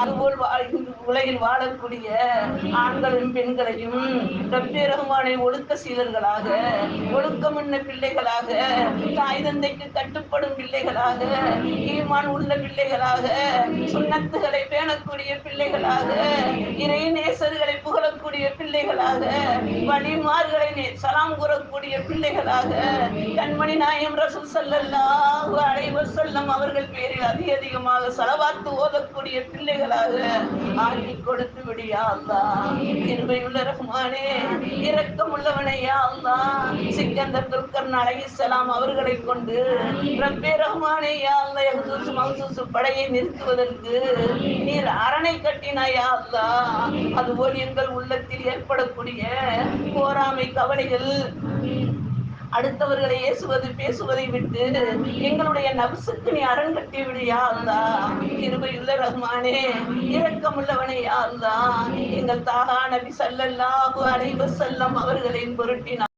அதுபோல் உலகில் வாழக்கூடிய ஆண்களையும் பெண்களையும் ரப்பே ரஹ்மானை ஒழுக்க சீலர்களாக, ஒழுக்கமுள்ள பிள்ளைகளாக, தாய் தந்தைக்கு கட்டுப்படும் பிள்ளைகளாக, ஈமான் உள்ள பிள்ளைகளாக, சுன்னத்துகளை பேணக்கூடிய பிள்ளைகளாக, இறை நேசர்களை புகழக்கூடிய பிள்ளைகளாக, வலிமார்களை சலாம் கூறக்கூடிய பிள்ளைகளாக, கண்மணி நாயகம் ரசூல் ஸல்லல்லாஹு அலைஹி வஸல்லம் அவர்கள் பேரில் அதிகமாக ஸலவாத்து ஓதக்கூடிய பிள்ளைகளாக ஆக்கி கொடுத்து விடு யா அல்லாஹ். கிருபையுள்ள ரஹ்மானே, இரக்கமுள்ளவனே யா அல்லாஹ். சிக்கந்தர் துல்கர்ன் அலைஹிஸ்ஸலாம் அவர்களை கொண்டு ரப்பே ரஹ்மானே யா அல்லாஹ் யஹ்தூஸ் மஹ்சூஸ் படையை நிறுத்துவதற்கு நீர் அரணை கட்டினாய் யா அல்லாஹ். அதுபோல் எங்கள் உள்ளத்தில் ஏற்படக்கூடிய போராமை, கவலைகள், அடுத்தவர்களை ஏசுவது பேசுவதை விட்டு எங்களுடைய நப்சுக்கு நீ அரண் கட்டி விடு யா அல்லாஹ். கிருபையுள்ள ரஹ்மானே, இரக்கமுள்ளவனே யா அல்லாஹ். எங்கள் தாகா நபி ஸல்லல்லாஹு அலைஹி வஸல்லம் அவர்களின் பொருட்டினால்